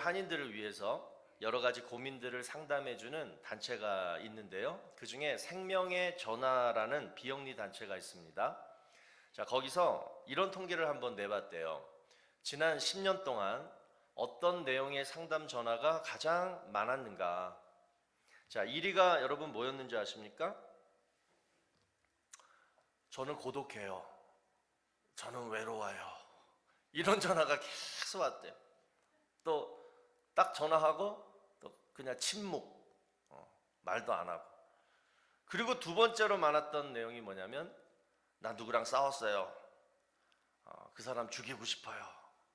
한인들을 위해서 여러 가지 고민들을 상담해주는 단체가 있는데요. 그 중에 생명의 전화라는 비영리 단체가 있습니다. 자, 거기서 이런 통계를 한번 내봤대요. 지난 10년 동안 어떤 내용의 상담 전화가 가장 많았는가? 자, 1위가 여러분 뭐였는지 아십니까? 저는 고독해요. 저는 외로워요. 이런 전화가 계속 왔대요. 또 딱 전화하고 또 그냥 침묵, 말도 안 하고. 그리고 두 번째로 많았던 내용이 뭐냐면 나 누구랑 싸웠어요. 그 사람 죽이고 싶어요.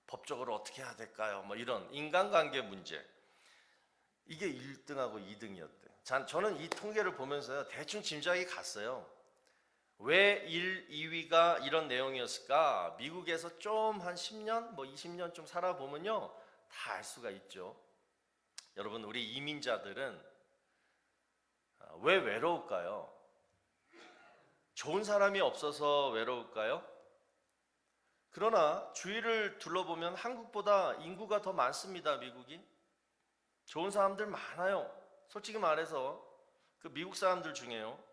법적으로 어떻게 해야 될까요? 뭐 이런 인간관계 문제. 이게 1등하고 2등이었대요. 저는 이 통계를 보면서요, 대충 짐작이 갔어요. 왜 1, 2위가 이런 내용이었을까? 미국에서 좀 한 10년, 뭐 20년 좀 살아보면요, 다 알 수가 있죠. 여러분, 우리 이민자들은 왜 외로울까요? 좋은 사람이 없어서 외로울까요? 그러나 주위를 둘러보면 한국보다 인구가 더 많습니다. 미국이. 좋은 사람들 많아요. 솔직히 말해서 그 미국 사람들 중에요,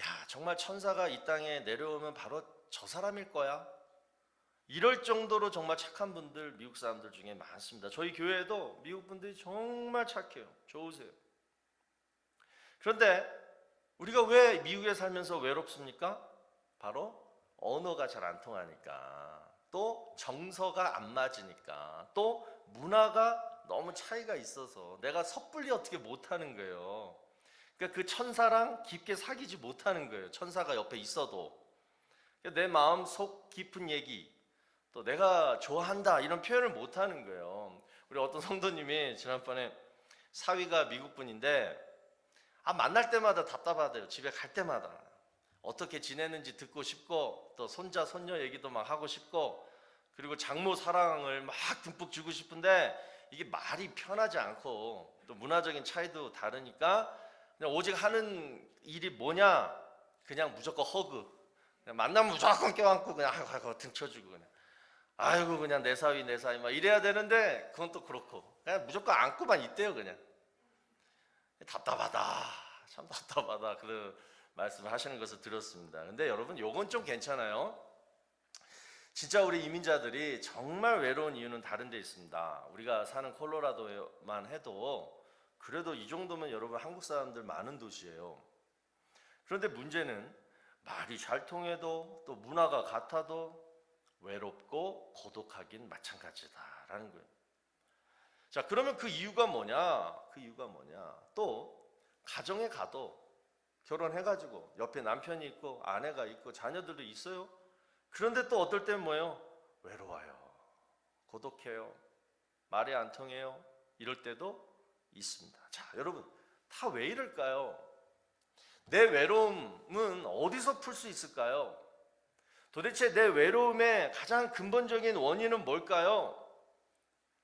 야, 정말 천사가 이 땅에 내려오면 바로 저 사람일 거야, 이럴 정도로 정말 착한 분들 미국 사람들 중에 많습니다. 저희 교회에도 미국 분들이 정말 착해요. 좋으세요. 그런데 우리가 왜 미국에 살면서 외롭습니까? 바로 언어가 잘 안 통하니까, 또 정서가 안 맞으니까, 또 문화가 너무 차이가 있어서 내가 섣불리 어떻게 못하는 거예요. 그러니까 그 천사랑 깊게 사귀지 못하는 거예요. 천사가 옆에 있어도. 내 마음 속 깊은 얘기, 또 내가 좋아한다 이런 표현을 못하는 거예요. 우리 어떤 성도님이 지난번에 사위가 미국 분인데 만날 때마다 답답하대요. 집에 갈 때마다 어떻게 지내는지 듣고 싶고, 또 손자 손녀 얘기도 막 하고 싶고, 그리고 장모 사랑을 막 듬뿍 주고 싶은데 이게 말이 편하지 않고, 또 문화적인 차이도 다르니까 그냥 오직 하는 일이 뭐냐, 그냥 무조건 허그, 그냥 만나면 무조건 껴안고 그냥 아이고 등쳐주고, 그냥 아이고 그냥 내 사위 막 이래야 되는데, 그건 또 그렇고 그냥 무조건 안고만 있대요. 그냥 답답하다, 참 답답하다, 그런 말씀을 하시는 것을 들었습니다. 근데 여러분, 요건 좀 괜찮아요. 진짜 우리 이민자들이 정말 외로운 이유는 다른 데 있습니다. 우리가 사는 콜로라도만 해도 그래도 이 정도면 여러분 한국 사람들 많은 도시예요. 그런데 문제는 말이 잘 통해도 또 문화가 같아도 외롭고 고독하긴 마찬가지다라는 거예요. 자, 그러면 그 이유가 뭐냐? 그 이유가 뭐냐? 또 가정에 가도 결혼해가지고 옆에 남편이 있고 아내가 있고 자녀들도 있어요. 그런데 또 어떨 땐 뭐예요? 외로워요. 고독해요. 말이 안 통해요. 이럴 때도 있습니다. 자, 여러분, 다 왜 이럴까요? 내 외로움은 어디서 풀 수 있을까요? 도대체 내 외로움의 가장 근본적인 원인은 뭘까요?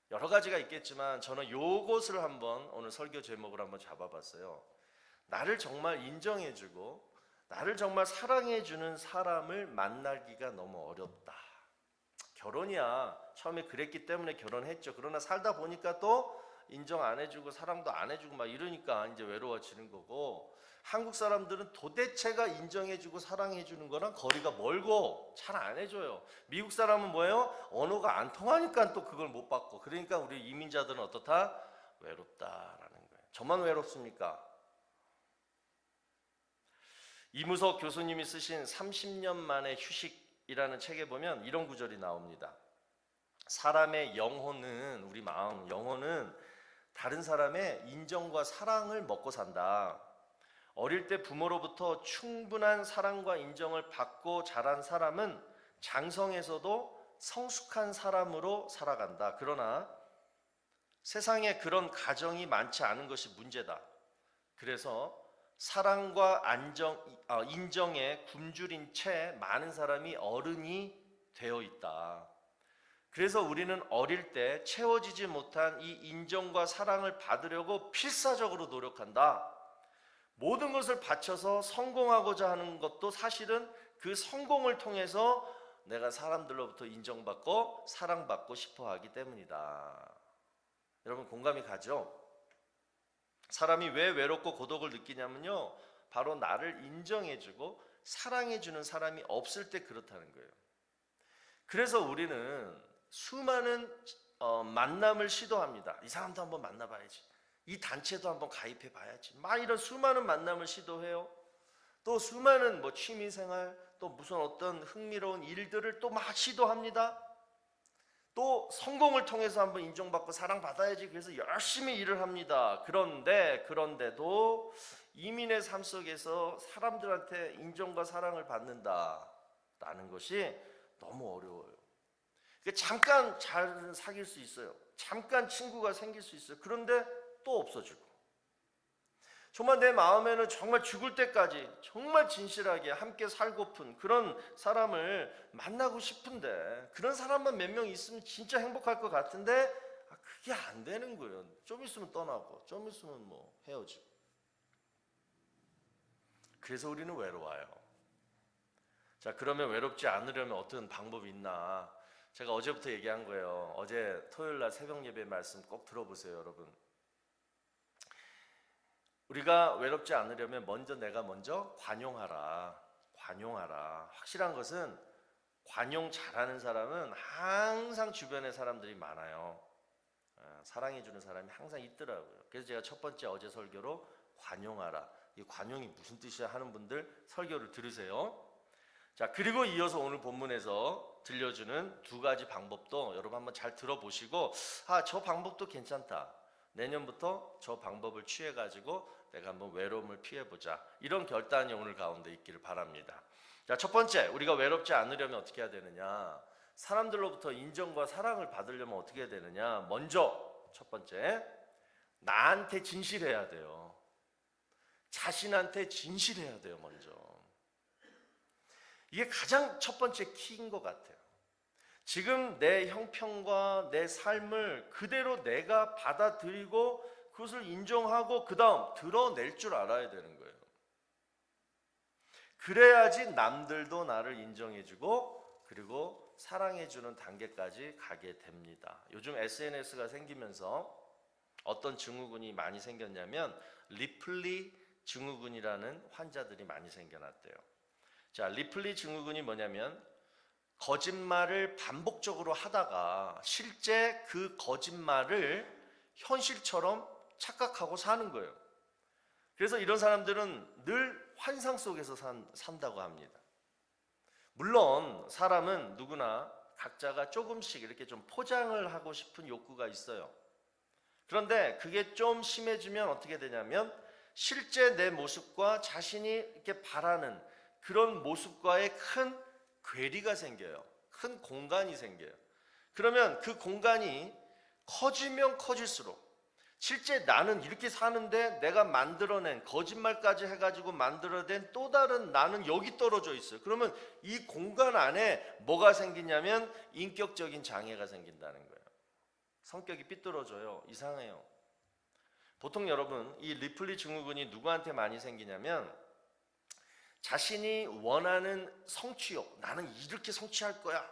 여러 가지가 있겠지만 저는 요것을 한번 오늘 설교 제목을 한번 잡아봤어요. 나를 정말 인정해주고 나를 정말 사랑해주는 사람을 만나기가 너무 어렵다. 결혼이야 처음에 그랬기 때문에 결혼했죠. 그러나 살다 보니까 또 인정 안 해주고 사랑도 안 해주고 막 이러니까 이제 외로워지는 거고, 한국 사람들은 도대체가 인정해주고 사랑해주는 거랑 거리가 멀고 잘 안 해줘요. 미국 사람은 뭐예요? 언어가 안 통하니까 또 그걸 못 받고, 그러니까 우리 이민자들은 어떻다? 외롭다라는 거예요. 저만 외롭습니까? 이무석 교수님이 쓰신 30년 만의 휴식이라는 책에 보면 이런 구절이 나옵니다. 사람의 영혼은, 우리 마음, 영혼은 다른 사람의 인정과 사랑을 먹고 산다. 어릴 때 부모로부터 충분한 사랑과 인정을 받고 자란 사람은 장성에서도 성숙한 사람으로 살아간다. 그러나 세상에 그런 가정이 많지 않은 것이 문제다. 그래서 사랑과 인정에 굶주린 채 많은 사람이 어른이 되어 있다. 그래서 우리는 어릴 때 채워지지 못한 이 인정과 사랑을 받으려고 필사적으로 노력한다. 모든 것을 바쳐서 성공하고자 하는 것도 사실은 그 성공을 통해서 내가 사람들로부터 인정받고 사랑받고 싶어 하기 때문이다. 여러분 공감이 가죠? 사람이 왜 외롭고 고독을 느끼냐면요, 바로 나를 인정해주고 사랑해주는 사람이 없을 때 그렇다는 거예요. 그래서 우리는 수많은 만남을 시도합니다. 이 사람도 한번 만나봐야지, 이 단체도 한번 가입해 봐야지, 막 이런 수많은 만남을 시도해요. 또 수많은 취미생활, 또 무슨 어떤 흥미로운 일들을 또 막 시도합니다. 또 성공을 통해서 한번 인정받고 사랑받아야지, 그래서 열심히 일을 합니다. 그런데도 이민의 삶 속에서 사람들한테 인정과 사랑을 받는다라는 것이 너무 어려워요. 잠깐 잘 사귈 수 있어요. 잠깐 친구가 생길 수 있어요. 그런데 또 없어지고, 정말 내 마음에는 정말 죽을 때까지 정말 진실하게 함께 살고픈 그런 사람을 만나고 싶은데, 그런 사람만 몇 명 있으면 진짜 행복할 것 같은데 그게 안 되는 거예요. 좀 있으면 떠나고 좀 있으면 헤어지고. 그래서 우리는 외로워요. 자, 그러면 외롭지 않으려면 어떤 방법이 있나? 제가 어제부터 얘기한 거예요. 어제 토요일날 새벽 예배 말씀 꼭 들어보세요, 여러분. 우리가 외롭지 않으려면 내가 먼저 관용하라. 확실한 것은 관용 잘하는 사람은 항상 주변에 사람들이 많아요. 사랑해주는 사람이 항상 있더라고요. 그래서 제가 첫 번째 어제 설교로 관용하라, 이 관용이 무슨 뜻이야 하는 분들 설교를 들으세요. 자, 그리고 이어서 오늘 본문에서 들려주는 두 가지 방법도 여러분 한번 잘 들어보시고, 저 방법도 괜찮다, 내년부터 저 방법을 취해가지고 내가 한번 외로움을 피해보자, 이런 결단이 오늘 가운데 있기를 바랍니다. 자, 첫 번째, 우리가 외롭지 않으려면 어떻게 해야 되느냐? 사람들로부터 인정과 사랑을 받으려면 어떻게 해야 되느냐? 먼저 첫 번째, 나한테 진실해야 돼요. 자신한테 진실해야 돼요. 먼저 이게 가장 첫 번째 키인 것 같아요. 지금 내 형편과 내 삶을 그대로 내가 받아들이고 그것을 인정하고 그 다음 드러낼 줄 알아야 되는 거예요. 그래야지 남들도 나를 인정해주고 그리고 사랑해주는 단계까지 가게 됩니다. 요즘 SNS가 생기면서 어떤 증후군이 많이 생겼냐면 리플리 증후군이라는 환자들이 많이 생겨났대요. 자, 리플리 증후군이 뭐냐면 거짓말을 반복적으로 하다가 실제 그 거짓말을 현실처럼 착각하고 사는 거예요. 그래서 이런 사람들은 늘 환상 속에서 산다고 합니다. 물론 사람은 누구나 각자가 조금씩 이렇게 좀 포장을 하고 싶은 욕구가 있어요. 그런데 그게 좀 심해지면 어떻게 되냐면 실제 내 모습과 자신이 이렇게 바라는 그런 모습과의 큰 괴리가 생겨요. 큰 공간이 생겨요. 그러면 그 공간이 커지면 커질수록 실제 나는 이렇게 사는데 내가 만들어낸 거짓말까지 해가지고 만들어낸 또 다른 나는 여기 떨어져 있어요. 그러면 이 공간 안에 뭐가 생기냐면 인격적인 장애가 생긴다는 거예요. 성격이 삐뚤어져요. 이상해요. 보통 여러분 이 리플리 증후군이 누구한테 많이 생기냐면 자신이 원하는 성취욕, 나는 이렇게 성취할 거야,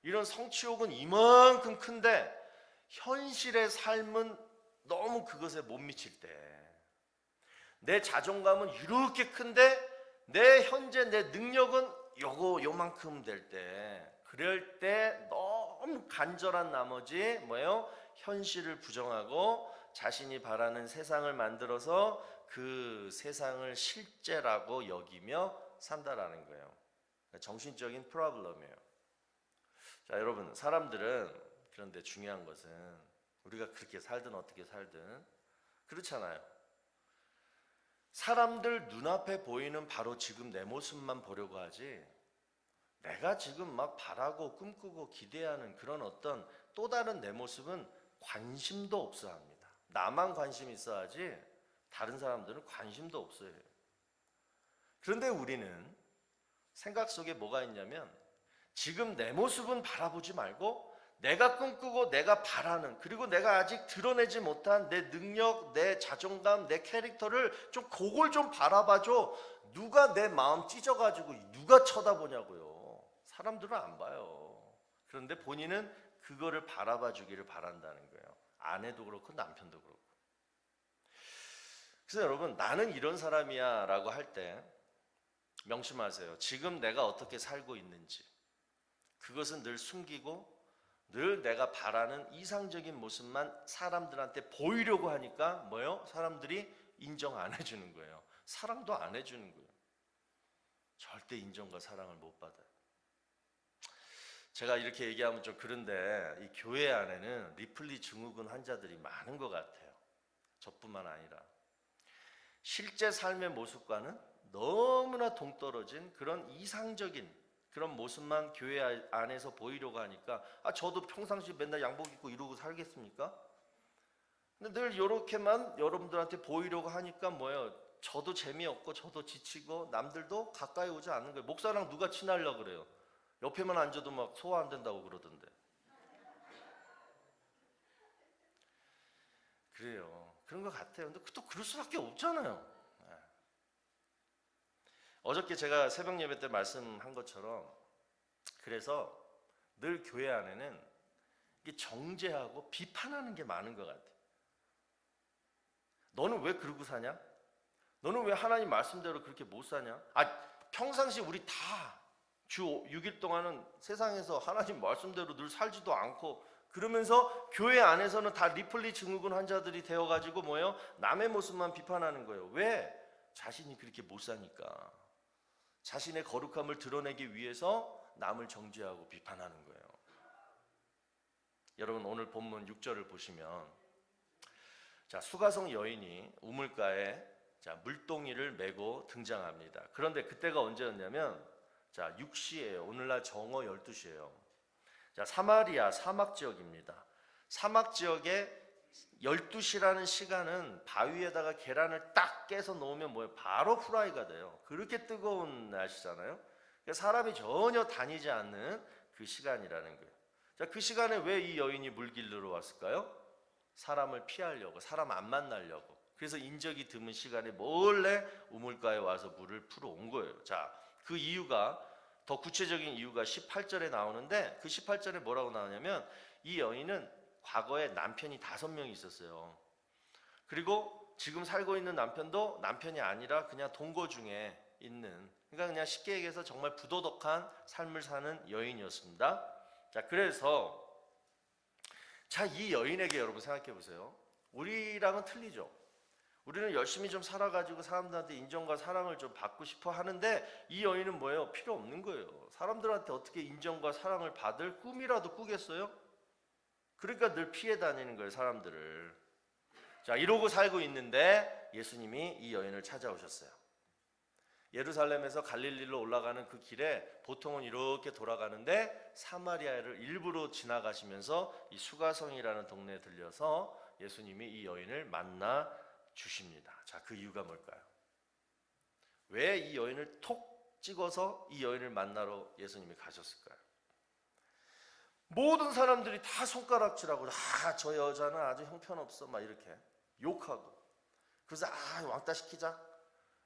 이런 성취욕은 이만큼 큰데 현실의 삶은 너무 그것에 못 미칠 때, 내 자존감은 이렇게 큰데 내 현재 내 능력은 요만큼 될 때, 그럴 때 너무 간절한 나머지 현실을 부정하고 자신이 바라는 세상을 만들어서 그 세상을 실제라고 여기며 산다라는 거예요. 정신적인 프로블럼이에요. 자, 여러분, 사람들은, 그런데 중요한 것은 우리가 그렇게 살든 어떻게 살든 그렇잖아요. 사람들 눈앞에 보이는 바로 지금 내 모습만 보려고 하지, 내가 지금 막 바라고 꿈꾸고 기대하는 그런 어떤 또 다른 내 모습은 관심도 없어 합니다. 나만 관심 있어 하지 다른 사람들은 관심도 없어요. 그런데 우리는 생각 속에 뭐가 있냐면 지금 내 모습은 바라보지 말고 내가 꿈꾸고 내가 바라는, 그리고 내가 아직 드러내지 못한 내 능력, 내 자존감, 내 캐릭터를 좀 그걸 좀 바라봐줘. 누가 내 마음 찢어가지고 누가 쳐다보냐고요. 사람들은 안 봐요. 그런데 본인은 그거를 바라봐 주기를 바란다는 거예요. 아내도 그렇고 남편도 그렇고. 그래서 여러분, 나는 이런 사람이야 라고 할 때 명심하세요. 지금 내가 어떻게 살고 있는지 그것은 늘 숨기고 늘 내가 바라는 이상적인 모습만 사람들한테 보이려고 하니까 뭐예요? 사람들이 인정 안 해주는 거예요. 사랑도 안 해주는 거예요. 절대 인정과 사랑을 못 받아요. 제가 이렇게 얘기하면 좀 그런데 이 교회 안에는 리플리 증후군 환자들이 많은 것 같아요. 저뿐만 아니라 실제 삶의 모습과는 너무나 동떨어진 그런 이상적인 그런 모습만 교회 안에서 보이려고 하니까 저도 평상시 맨날 양복 입고 이러고 살겠습니까? 근데 늘 이렇게만 여러분들한테 보이려고 하니까 뭐예요? 저도 재미없고 저도 지치고 남들도 가까이 오지 않는 거예요. 목사랑 누가 친하려고 그래요? 옆에만 앉아도 막 소화 안 된다고 그러던데. 그래요. 그런 것 같아요. 근데 또 그럴 수밖에 없잖아요. 어저께 제가 새벽 예배 때 말씀한 것처럼 그래서 늘 교회 안에는 이게 정죄하고 비판하는 게 많은 것 같아요. 너는 왜 그러고 사냐? 너는 왜 하나님 말씀대로 그렇게 못 사냐? 평상시 우리 다 주 6일 동안은 세상에서 하나님 말씀대로 늘 살지도 않고 그러면서 교회 안에서는 다 리플리 증후군 환자들이 되어가지고 뭐예요? 남의 모습만 비판하는 거예요. 왜? 자신이 그렇게 못 사니까. 자신의 거룩함을 드러내기 위해서 남을 정죄하고 비판하는 거예요. 여러분 오늘 본문 6절을 보시면 수가성 여인이 우물가에 물동이를 메고 등장합니다. 그런데 그때가 언제였냐면 6시예요. 오늘날 정오 12시예요. 사마리아 사막 지역입니다. 사막 지역에 12시라는 시간은 바위에다가 계란을 딱 깨서 놓으면 뭐예요? 바로 후라이가 돼요. 그렇게 뜨거운 날씨잖아요. 그러니까 사람이 전혀 다니지 않는 그 시간이라는 거예요. 그 시간에 왜 이 여인이 물길로 왔을까요? 사람을 피하려고, 사람 안 만나려고. 그래서 인적이 드문 시간에 몰래 우물가에 와서 물을 풀어 온 거예요. 그 이유가 더 구체적인 이유가 18절에 나오는데 그 18절에 뭐라고 나오냐면 이 여인은 과거에 남편이 5명이 있었어요. 그리고 지금 살고 있는 남편도 남편이 아니라 그냥 동거 중에 있는, 그러니까 그냥 쉽게 얘기해서 정말 부도덕한 삶을 사는 여인이었습니다. 그래서 이 여인에게 여러분 생각해 보세요. 우리랑은 틀리죠. 우리는 열심히 좀 살아가지고 사람들한테 인정과 사랑을 좀 받고 싶어 하는데 이 여인은 뭐예요? 필요 없는 거예요. 사람들한테 어떻게 인정과 사랑을 받을 꿈이라도 꾸겠어요? 그러니까 늘 피해 다니는 거예요, 사람들을. 이러고 살고 있는데 예수님이 이 여인을 찾아오셨어요. 예루살렘에서 갈릴리로 올라가는 그 길에 보통은 이렇게 돌아가는데 사마리아를 일부러 지나가시면서 이 수가성이라는 동네에 들려서 예수님이 이 여인을 만나 주십니다. 그 이유가 뭘까요? 왜 이 여인을 톡 찍어서 이 여인을 만나러 예수님이 가셨을까요? 모든 사람들이 다 손가락질하고 저 여자는 아주 형편없어 막 이렇게 욕하고 그래서 왕따 시키자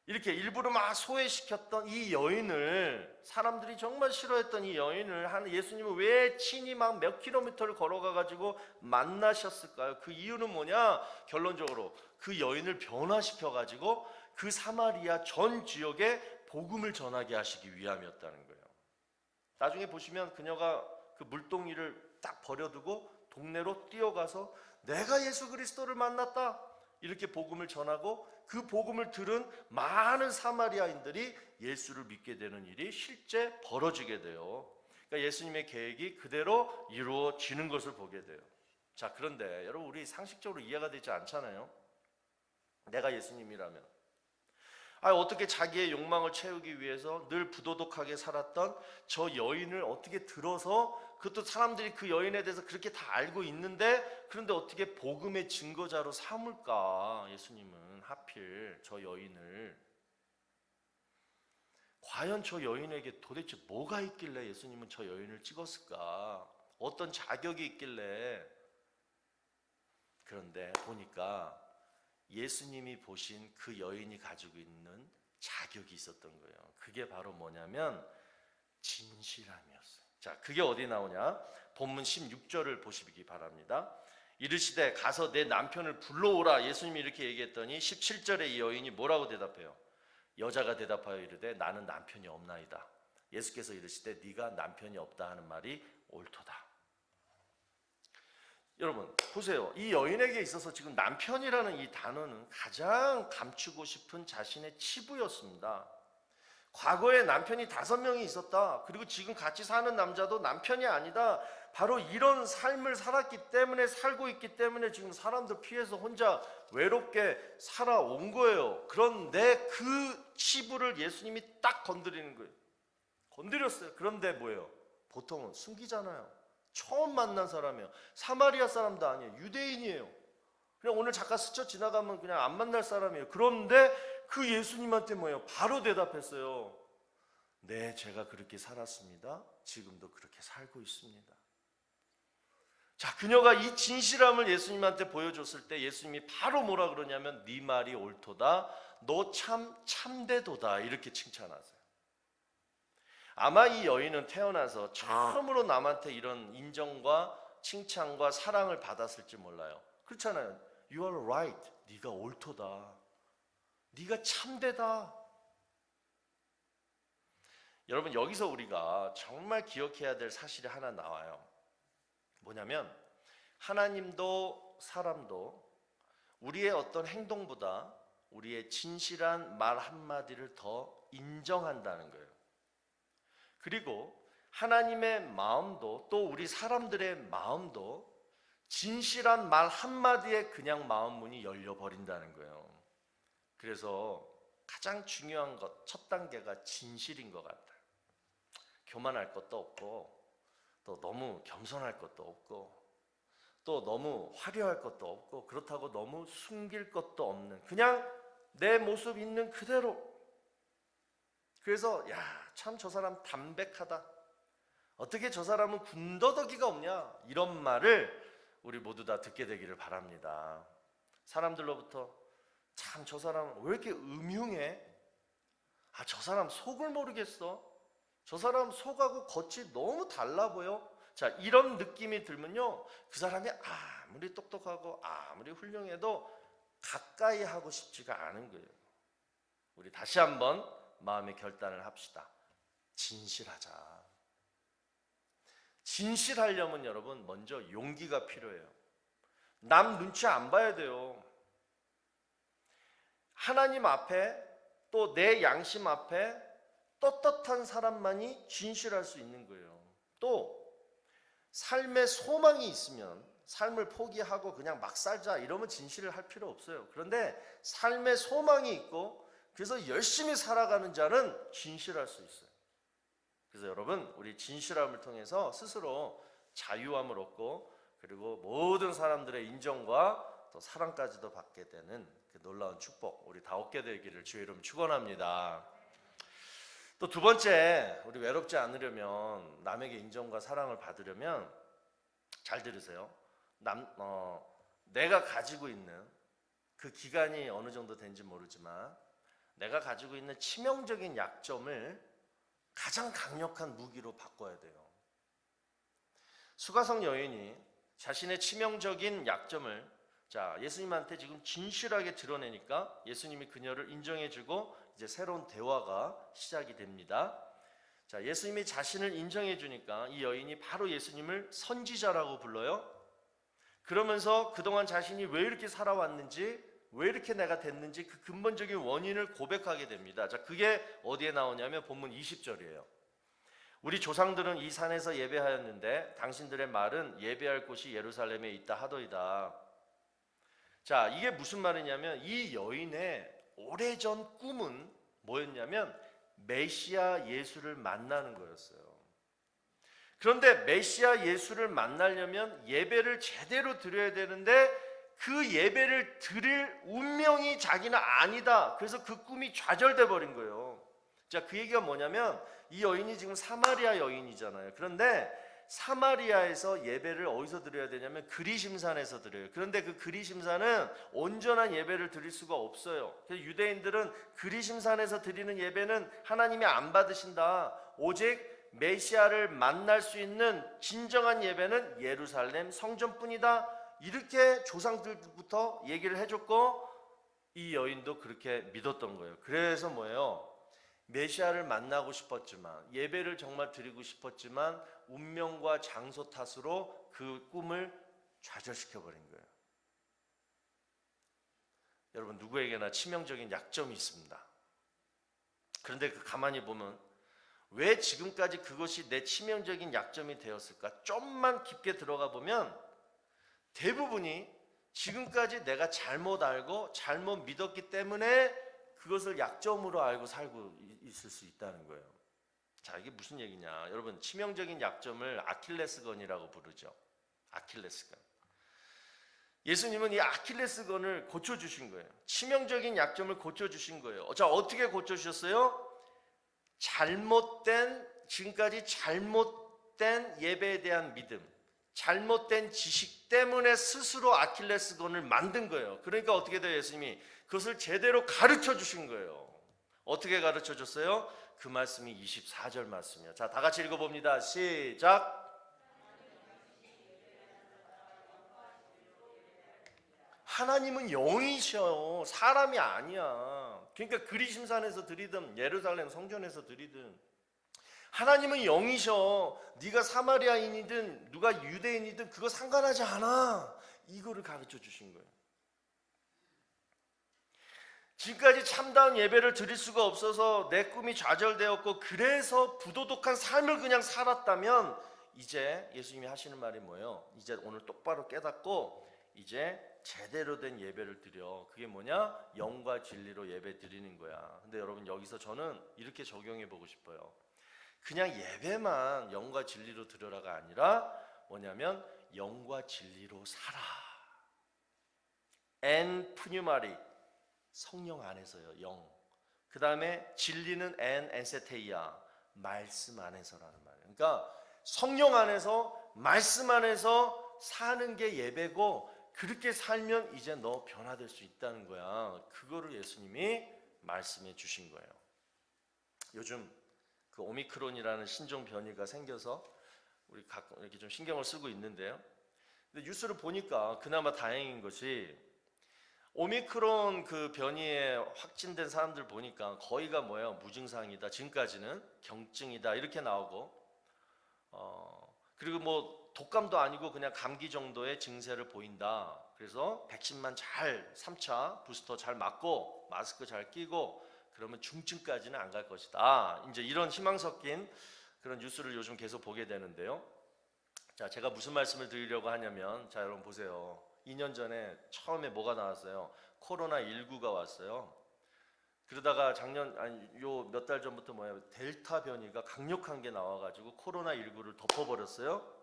이렇게 일부러 막 소외시켰던 이 여인을, 사람들이 정말 싫어했던 이 여인을 예수님은 왜 친히 막 몇 킬로미터를 걸어가 가지고 만나셨을까요? 그 이유는 뭐냐? 결론적으로 그 여인을 변화시켜 가지고 그 사마리아 전 지역에 복음을 전하게 하시기 위함이었다는 거예요. 나중에 보시면 그녀가 그 물동이를 딱 버려두고 동네로 뛰어가서 내가 예수 그리스도를 만났다 이렇게 복음을 전하고 그 복음을 들은 많은 사마리아인들이 예수를 믿게 되는 일이 실제 벌어지게 돼요. 그러니까 예수님의 계획이 그대로 이루어지는 것을 보게 돼요. 그런데 여러분 우리 상식적으로 이해가 되지 않잖아요. 내가 예수님이라면 어떻게 자기의 욕망을 채우기 위해서 늘 부도덕하게 살았던 저 여인을 어떻게 들어서, 그것도 사람들이 그 여인에 대해서 그렇게 다 알고 있는데 그런데 어떻게 복음의 증거자로 삼을까? 예수님은 하필 저 여인을, 과연 저 여인에게 도대체 뭐가 있길래 예수님은 저 여인을 찍었을까? 어떤 자격이 있길래? 그런데 보니까 예수님이 보신 그 여인이 가지고 있는 자격이 있었던 거예요. 그게 바로 뭐냐면 진실함이었어요. 그게 어디 나오냐? 본문 16절을 보시기 바랍니다. 이르시되 가서 내 남편을 불러오라. 예수님이 이렇게 얘기했더니 17절에 이 여인이 뭐라고 대답해요? 여자가 대답하여 이르되 나는 남편이 없나이다. 예수께서 이르시되 네가 남편이 없다 하는 말이 옳도다. 여러분 보세요. 이 여인에게 있어서 지금 남편이라는 이 단어는 가장 감추고 싶은 자신의 치부였습니다. 과거에 남편이 5명이 있었다. 그리고 지금 같이 사는 남자도 남편이 아니다. 바로 이런 삶을 살았기 때문에, 살고 있기 때문에 지금 사람들 피해서 혼자 외롭게 살아온 거예요. 그런데 그 치부를 예수님이 딱 건드리는 거예요. 건드렸어요. 그런데 뭐예요? 보통은 숨기잖아요. 처음 만난 사람이에요. 사마리아 사람도 아니에요. 유대인이에요. 그냥 오늘 잠깐 스쳐 지나가면 그냥 안 만날 사람이에요. 그런데 그 예수님한테 뭐예요? 바로 대답했어요. 네, 제가 그렇게 살았습니다. 지금도 그렇게 살고 있습니다. 자, 그녀가 이 진실함을 예수님한테 보여줬을 때 예수님이 바로 뭐라 그러냐면 네 말이 옳도다. 너 참 참되도다. 이렇게 칭찬하세요. 아마 이 여인은 태어나서 처음으로 남한테 이런 인정과 칭찬과 사랑을 받았을지 몰라요. 그렇잖아요. You are right. 네가 옳도다. 네가 참되다. 여러분 여기서 우리가 정말 기억해야 될 사실이 하나 나와요. 뭐냐면 하나님도 사람도 우리의 어떤 행동보다 우리의 진실한 말 한마디를 더 인정한다는 거예요. 그리고 하나님의 마음도 또 우리 사람들의 마음도 진실한 말 한마디에 그냥 마음 문이 열려버린다는 거예요. 그래서 가장 중요한 것, 첫 단계가 진실인 것 같아요. 교만할 것도 없고 또 너무 겸손할 것도 없고 또 너무 화려할 것도 없고 그렇다고 너무 숨길 것도 없는 그냥 내 모습 있는 그대로. 그래서 야, 참 저 사람 담백하다. 어떻게 저 사람은 군더더기가 없냐. 이런 말을 우리 모두 다 듣게 되기를 바랍니다. 사람들로부터 참 저 사람 왜 이렇게 음흉해? 아, 저 사람 속을 모르겠어. 저 사람 속하고 겉이 너무 달라 보여. 자, 이런 느낌이 들면요, 그 사람이 아무리 똑똑하고 아무리 훌륭해도 가까이 하고 싶지가 않은 거예요. 우리 다시 한번 마음의 결단을 합시다. 진실하자. 진실하려면 여러분 먼저 용기가 필요해요. 남 눈치 안 봐야 돼요. 하나님 앞에 또 내 양심 앞에 떳떳한 사람만이 진실할 수 있는 거예요. 또 삶의 소망이 있으면 삶을 포기하고 그냥 막 살자 이러면 진실을 할 필요 없어요. 그런데 삶의 소망이 있고 그래서 열심히 살아가는 자는 진실할 수 있어요. 그래서 여러분 우리 진실함을 통해서 스스로 자유함을 얻고 그리고 모든 사람들의 인정과 또 사랑까지도 받게 되는 그 놀라운 축복 우리 다 얻게 되기를 주의 이름 축원합니다. 또 두 번째, 우리 외롭지 않으려면 남에게 인정과 사랑을 받으려면 잘 들으세요. 내가 가지고 있는 그 기간이 어느 정도 된지 모르지만 내가 가지고 있는 치명적인 약점을 가장 강력한 무기로 바꿔야 돼요. 수가성 여인이 자신의 치명적인 약점을 예수님한테 지금 진실하게 드러내니까 예수님이 그녀를 인정해주고 이제 새로운 대화가 시작이 됩니다. 자, 예수님이 자신을 인정해주니까 이 여인이 바로 예수님을 선지자라고 불러요. 그러면서 그동안 자신이 왜 이렇게 살아왔는지, 왜 이렇게 내가 됐는지 그 근본적인 원인을 고백하게 됩니다. 자, 그게 어디에 나오냐면 본문 20절이에요. 우리 조상들은 이 산에서 예배하였는데 당신들의 말은 예배할 곳이 예루살렘에 있다 하더이다. 자, 이게 무슨 말이냐면 이 여인의 오래전 꿈은 뭐였냐면 메시아 예수를 만나는 거였어요. 그런데 메시아 예수를 만나려면 예배를 제대로 드려야 되는데 그 예배를 드릴 운명이 자기는 아니다. 그래서 그 꿈이 좌절돼 버린 거예요. 자, 그 얘기가 뭐냐면 이 여인이 지금 사마리아 여인이잖아요. 그런데 사마리아에서 예배를 어디서 드려야 되냐면 그리심산에서 드려요. 그런데 그 그리심산은 온전한 예배를 드릴 수가 없어요. 그래서 유대인들은 그리심산에서 드리는 예배는 하나님이 안 받으신다. 오직 메시아를 만날 수 있는 진정한 예배는 예루살렘 성전뿐이다. 이렇게 조상들부터 얘기를 해줬고 이 여인도 그렇게 믿었던 거예요. 그래서 뭐예요? 메시아를 만나고 싶었지만, 예배를 정말 드리고 싶었지만 운명과 장소 탓으로 그 꿈을 좌절시켜버린 거예요. 여러분, 누구에게나 치명적인 약점이 있습니다. 그런데 가만히 보면 왜 지금까지 그것이 내 치명적인 약점이 되었을까? 좀만 깊게 들어가 보면 대부분이 지금까지 내가 잘못 알고 잘못 믿었기 때문에 그것을 약점으로 알고 살고 있을 수 있다는 거예요. 자, 이게 무슨 얘기냐? 여러분, 치명적인 약점을 아킬레스건이라고 부르죠. 아킬레스건. 예수님은 이 아킬레스건을 고쳐주신 거예요. 치명적인 약점을 고쳐주신 거예요. 자, 어떻게 고쳐주셨어요? 지금까지 잘못된 예배에 대한 믿음, 잘못된 지식 때문에 스스로 아킬레스건을 만든 거예요. 그러니까 어떻게 돼요? 예수님이 그것을 제대로 가르쳐 주신 거예요. 어떻게 가르쳐 줬어요? 그 말씀이 24절 말씀이에요. 자, 다 같이 읽어봅니다. 시작. 하나님은 영이셔. 사람이 아니야. 그러니까 그리심산에서 드리든 예루살렘 성전에서 드리든 하나님은 영이셔. 네가 사마리아인이든 누가 유대인이든 그거 상관하지 않아. 이거를 가르쳐 주신 거예요. 지금까지 참다운 예배를 드릴 수가 없어서 내 꿈이 좌절되었고 그래서 부도덕한 삶을 그냥 살았다면 이제 예수님이 하시는 말이 뭐예요? 이제 오늘 똑바로 깨닫고 이제 제대로 된 예배를 드려. 그게 뭐냐? 영과 진리로 예배 드리는 거야. 근데 여러분, 여기서 저는 이렇게 적용해 보고 싶어요. 그냥 예배만 영과 진리로 드려라가 아니라 뭐냐면 영과 진리로 살아. 엔 푸뉴마리, 성령 안에서요. 영. 그 다음에 진리는 엔세테이아, 말씀 안에서라는 말이에요. 그러니까 성령 안에서, 말씀 안에서 사는 게 예배고, 그렇게 살면 이제 너 변화될 수 있다는 거야. 그거를 예수님이 말씀해 주신 거예요. 요즘 그 오미크론이라는 신종 변이가 생겨서 우리 가끔 이렇게 좀 신경을 쓰고 있는데요. 근데 뉴스를 보니까 그나마 다행인 것이 오미크론 그 변이에 확진된 사람들 보니까 거의가 뭐예요? 무증상이다. 지금까지는 경증이다. 이렇게 나오고 그리고 뭐 독감도 아니고 그냥 감기 정도의 증세를 보인다. 그래서 백신만 잘 3차 부스터 잘 맞고 마스크 잘 끼고 그러면 중증까지는 안 갈 것이다. 이제 이런 희망 섞인 그런 뉴스를 요즘 계속 보게 되는데요. 자, 제가 무슨 말씀을 드리려고 하냐면, 자, 여러분 보세요. 2년 전에 처음에 뭐가 나왔어요? 코로나19가 왔어요. 그러다가 요 몇 달 전부터 뭐예요? 델타 변이가 강력한 게 나와가지고 코로나19를 덮어버렸어요.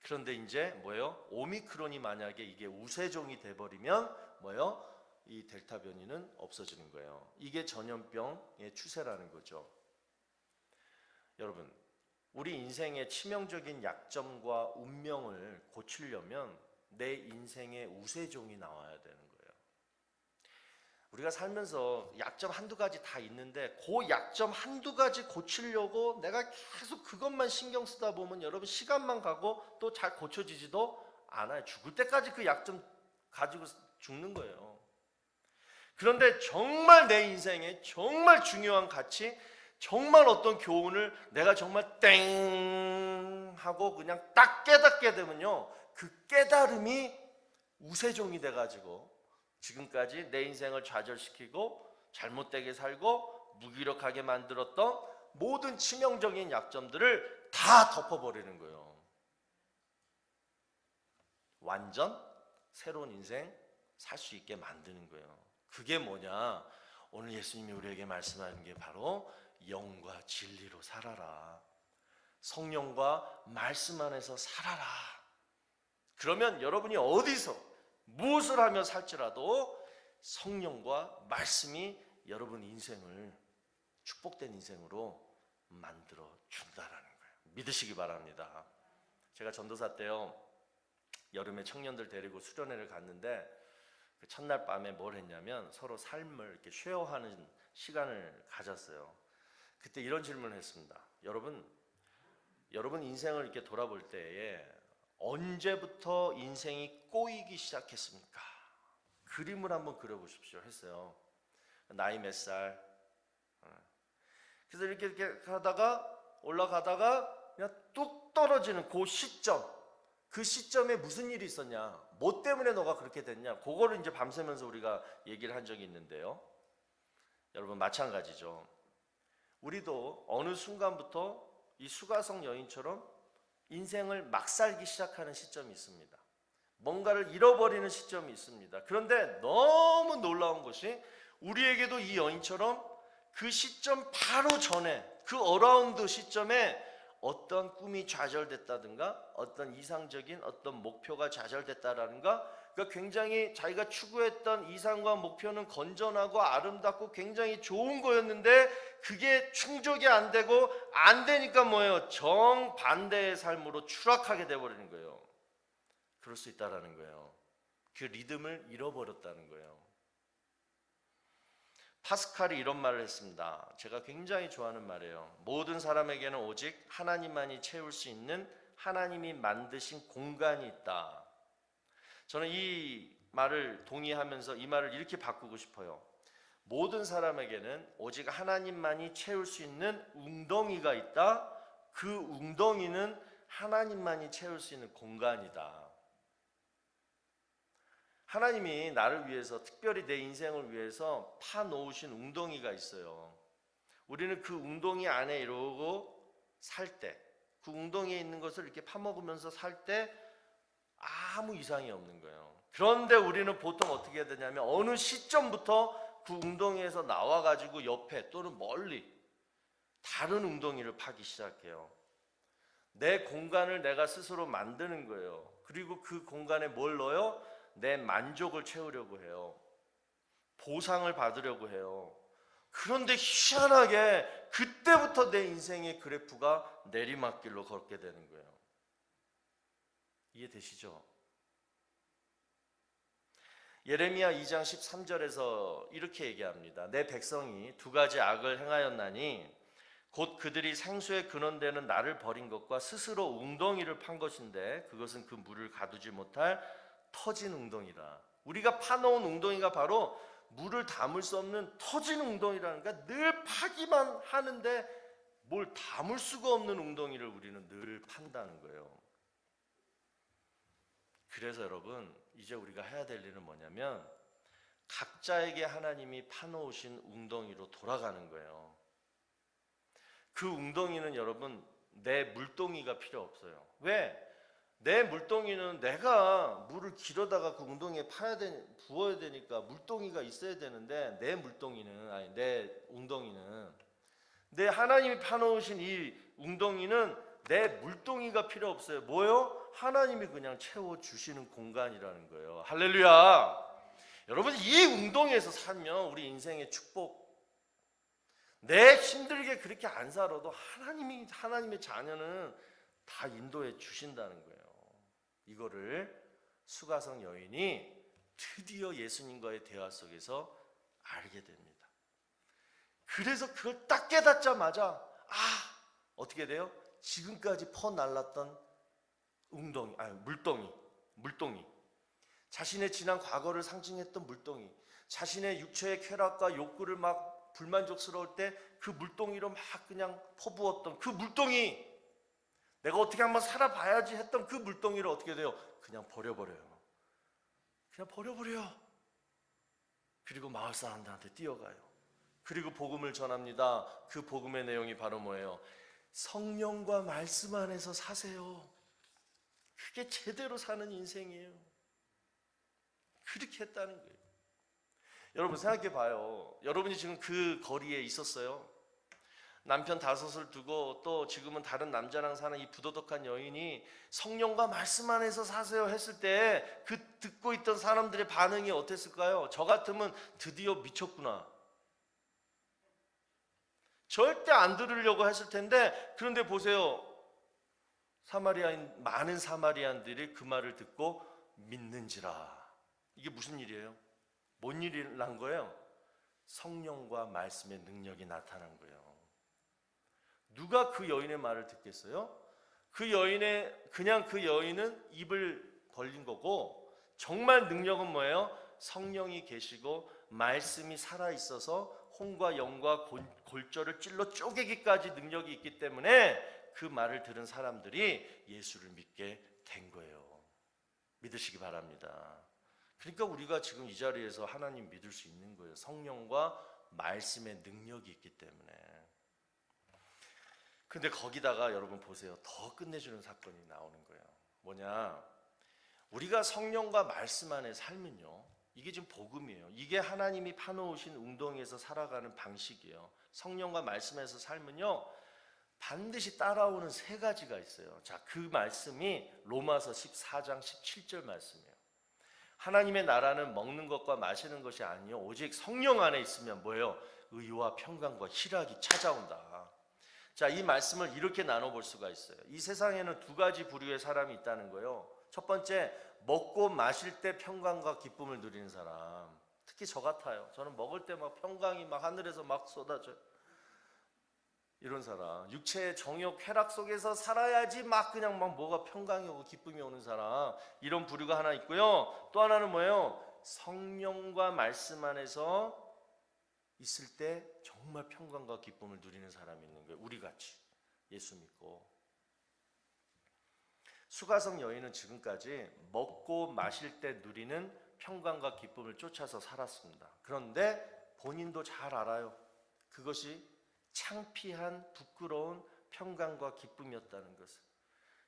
그런데 이제 뭐예요? 오미크론이 만약에 이게 우세종이 돼버리면 뭐예요? 이 델타 변이는 없어지는 거예요. 이게 전염병의 추세라는 거죠. 여러분, 우리 인생의 치명적인 약점과 운명을 고치려면 내 인생의 우세종이 나와야 되는 거예요. 우리가 살면서 약점 한두 가지 다 있는데 그 약점 한두 가지 고치려고 내가 계속 그것만 신경 쓰다 보면 여러분 시간만 가고 또 잘 고쳐지지도 않아요. 죽을 때까지 그 약점 가지고 죽는 거예요. 그런데 정말 내 인생에 정말 중요한 가치, 정말 어떤 교훈을 내가 정말 땡 하고 그냥 딱 깨닫게 되면요, 그 깨달음이 우세종이 돼가지고 지금까지 내 인생을 좌절시키고 잘못되게 살고 무기력하게 만들었던 모든 치명적인 약점들을 다 덮어버리는 거예요. 완전 새로운 인생 살 수 있게 만드는 거예요. 그게 뭐냐? 오늘 예수님이 우리에게 말씀하는 게 바로 영과 진리로 살아라. 성령과 말씀 안에서 살아라. 그러면 여러분이 어디서 무엇을 하며 살지라도 성령과 말씀이 여러분 인생을 축복된 인생으로 만들어 준다라는 거예요. 믿으시기 바랍니다. 제가 전도사 때요, 여름에 청년들 데리고 수련회를 갔는데 그 첫날 밤에 뭘 했냐면 서로 삶을 이렇게 쉐어하는 시간을 가졌어요. 그때 이런 질문을 했습니다. 여러분 인생을 이렇게 돌아볼 때에 언제부터 인생이 꼬이기 시작했습니까? 그림을 한번 그려보십시오 했어요. 나이 몇 살. 그래서 이렇게 하다가 올라가다가 그냥 뚝 떨어지는 그 시점, 그 시점에 무슨 일이 있었냐, 뭐 때문에 너가 그렇게 됐냐, 그거를 이제 밤새면서 우리가 얘기를 한 적이 있는데요. 여러분 마찬가지죠. 우리도 어느 순간부터 이 수가성 여인처럼 인생을 막 살기 시작하는 시점이 있습니다. 뭔가를 잃어버리는 시점이 있습니다. 그런데 너무 놀라운 것이 우리에게도 이 여인처럼 그 시점 바로 전에, 그 어라운드 시점에 어떤 꿈이 좌절됐다든가 어떤 이상적인 어떤 목표가 좌절됐다라든가, 그러니까 굉장히 자기가 추구했던 이상과 목표는 건전하고 아름답고 굉장히 좋은 거였는데 그게 충족이 안 되고, 안 되니까 뭐예요? 정반대의 삶으로 추락하게 돼버리는 거예요. 그럴 수 있다라는 거예요. 그 리듬을 잃어버렸다는 거예요. 파스칼이 이런 말을 했습니다. 제가 굉장히 좋아하는 말이에요. 모든 사람에게는 오직 하나님만이 채울 수 있는 하나님이 만드신 공간이 있다. 저는 이 말을 동의하면서 이 말을 이렇게 바꾸고 싶어요. 모든 사람에게는 오직 하나님만이 채울 수 있는 웅덩이가 있다. 그 웅덩이는 하나님만이 채울 수 있는 공간이다. 하나님이 나를 위해서, 특별히 내 인생을 위해서 파놓으신 웅덩이가 있어요. 우리는 그 웅덩이 안에 이러고 살 때, 그 웅덩이에 있는 것을 이렇게 파먹으면서 살 때 아무 이상이 없는 거예요. 그런데 우리는 보통 어떻게 해야 되냐면 어느 시점부터 그 웅덩이에서 나와가지고 옆에 또는 멀리 다른 웅덩이를 파기 시작해요. 내 공간을 내가 스스로 만드는 거예요. 그리고 그 공간에 뭘 넣어요? 내 만족을 채우려고 해요. 보상을 받으려고 해요. 그런데 희한하게 그때부터 내 인생의 그래프가 내리막길로 걷게 되는 거예요. 이해되시죠? 예레미야 2장 13절에서 이렇게 얘기합니다. 내 백성이 두 가지 악을 행하였나니 곧 그들이 생수의 근원되는 나를 버린 것과 스스로 웅덩이를 판 것인데 그것은 그 물을 가두지 못할 터진 웅덩이라. 우리가 파놓은 웅덩이가 바로 물을 담을 수 없는 터진 웅덩이라는 거야. 늘 파기만 하는데 뭘 담을 수가 없는 웅덩이를 우리는 늘 판다는 거예요. 그래서 여러분, 이제 우리가 해야 될 일은 뭐냐면 각자에게 하나님이 파놓으신 웅덩이로 돌아가는 거예요. 그 웅덩이는 여러분 내 물동이가 필요 없어요. 왜? 내 물동이는 내가 물을 길어다가 그 웅덩이에 부어야 되니까 물동이가 있어야 되는데, 내 물동이는, 아니 내 웅덩이는, 내 하나님이 파놓으신 이 웅덩이는 내 물동이가 필요 없어요. 뭐요? 하나님이 그냥 채워주시는 공간이라는 거예요. 할렐루야. 여러분, 이 웅덩이에서 살면 우리 인생의 축복, 내 힘들게 그렇게 안 살아도 하나님의 자녀는 다 인도해 주신다는 거예요. 이거를 수가성 여인이 드디어 예수님과의 대화 속에서 알게 됩니다. 그래서 그걸 딱 깨닫자마자 어떻게 돼요? 지금까지 퍼날랐던 물동이, 자신의 지난 과거를 상징했던 물동이, 자신의 육체의 쾌락과 욕구를 막 불만족스러울 때 그 물동이로 막 그냥 퍼부었던 그 물동이, 내가 어떻게 한번 살아봐야지 했던 그 물동이를 어떻게 돼요? 그냥 버려버려요. 그냥 버려버려요. 그리고 마을 사람들한테 뛰어가요. 그리고 복음을 전합니다. 그 복음의 내용이 바로 뭐예요? 성령과 말씀 안에서 사세요. 그게 제대로 사는 인생이에요. 그렇게 했다는 거예요. 여러분 생각해 봐요. 여러분이 지금 그 거리에 있었어요. 남편 5을 두고 또 지금은 다른 남자랑 사는 이 부도덕한 여인이 성령과 말씀 안에서 사세요 했을 때 그 듣고 있던 사람들의 반응이 어땠을까요? 저 같으면 드디어 미쳤구나, 절대 안 들으려고 했을 텐데, 그런데 보세요. 많은 사마리아인들이 그 말을 듣고 믿는지라. 이게 무슨 일이에요? 뭔 일이 난 거예요? 성령과 말씀의 능력이 나타난 거예요. 누가 그 여인의 말을 듣겠어요? 그 여인은 입을 벌린 거고, 정말 능력은 뭐예요? 성령이 계시고 말씀이 살아 있어서 혼과 영과 골절을 찔러 쪼개기까지 능력이 있기 때문에 그 말을 들은 사람들이 예수를 믿게 된 거예요. 믿으시기 바랍니다. 그러니까 우리가 지금 이 자리에서 하나님 믿을 수 있는 거예요. 성령과 말씀의 능력이 있기 때문에. 근데 거기다가 여러분 보세요. 더 끝내주는 사건이 나오는 거예요. 뭐냐? 우리가 성령과 말씀 안에 살면요, 이게 지금 복음이에요. 이게 하나님이 파놓으신 웅덩이에서 살아가는 방식이에요. 성령과 말씀에서 살면요, 반드시 따라오는 세 가지가 있어요. 자, 그 말씀이 로마서 14장 17절 말씀이에요. 하나님의 나라는 먹는 것과 마시는 것이 아니요 오직 성령 안에 있으면 뭐예요? 의와 평강과 희락이 찾아온다. 자, 이 말씀을 이렇게 나눠볼 수가 있어요. 이 세상에는 두 가지 부류의 사람이 있다는 거예요. 첫 번째, 먹고 마실 때 평강과 기쁨을 누리는 사람. 특히 저 같아요. 저는 먹을 때 막 평강이 막 하늘에서 막 쏟아져요. 이런 사람. 육체의 정욕 쾌락 속에서 살아야지 막 그냥 막 뭐가 평강이 오고 기쁨이 오는 사람. 이런 부류가 하나 있고요. 또 하나는 뭐예요? 성령과 말씀 안에서 있을 때 정말 평강과 기쁨을 누리는 사람이 있는 거예요. 우리같이 예수 믿고. 수가성 여인은 지금까지 먹고 마실 때 누리는 평강과 기쁨을 쫓아서 살았습니다. 그런데 본인도 잘 알아요. 그것이 창피한 부끄러운 평강과 기쁨이었다는 것을.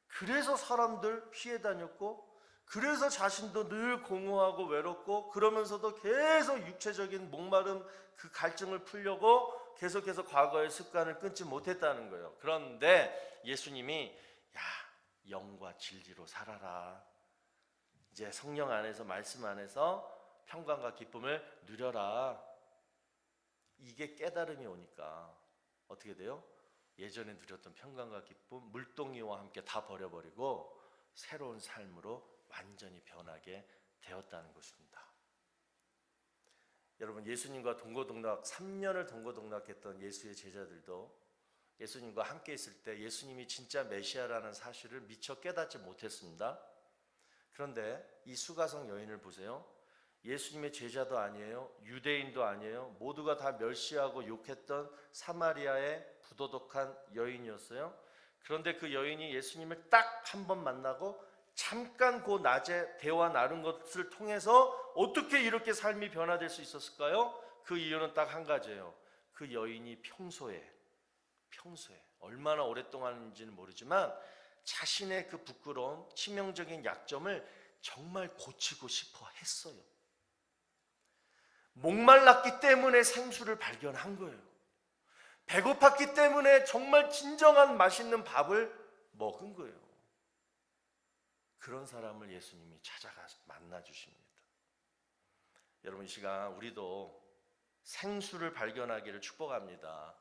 그래서 사람들 피해 다녔고, 그래서 자신도 늘 공허하고 외롭고, 그러면서도 계속 육체적인 목마름, 그 갈증을 풀려고 계속해서 과거의 습관을 끊지 못했다는 거예요. 그런데 예수님이 야, 영과 진리로 살아라. 이제 성령 안에서, 말씀 안에서 평강과 기쁨을 누려라. 이게 깨달음이 오니까 어떻게 돼요? 예전에 누렸던 평강과 기쁨, 물동이와 함께 다 버려버리고 새로운 삶으로 완전히 변하게 되었다는 것입니다. 여러분, 예수님과 동고동락 3년을 동고동락했던 예수의 제자들도 예수님과 함께 있을 때 예수님이 진짜 메시아라는 사실을 미처 깨닫지 못했습니다. 그런데 이 수가성 여인을 보세요. 예수님의 제자도 아니에요. 유대인도 아니에요. 모두가 다 멸시하고 욕했던 사마리아의 부도덕한 여인이었어요. 그런데 그 여인이 예수님을 딱 한 번 만나고 잠깐 그 낮에 대화 나눈 것을 통해서 어떻게 이렇게 삶이 변화될 수 있었을까요? 그 이유는 딱 한 가지예요. 그 여인이 평소에 얼마나 오랫동안인지는 모르지만 자신의 그 부끄러운 치명적인 약점을 정말 고치고 싶어 했어요. 목말랐기 때문에 생수를 발견한 거예요. 배고팠기 때문에 정말 진정한 맛있는 밥을 먹은 거예요. 그런 사람을 예수님이 찾아가 만나 주십니다. 여러분, 이 시간 우리도 생수를 발견하기를 축복합니다.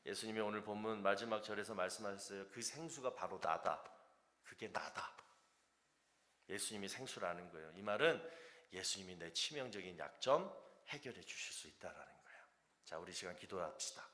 예수님이 오늘 본문 마지막 절에서 말씀하셨어요. 그 생수가 바로 나다. 그게 나다. 예수님이 생수라는 거예요. 이 말은 예수님이 내 치명적인 약점 해결해 주실 수 있다라는 거예요. 자, 우리 시간 기도합시다.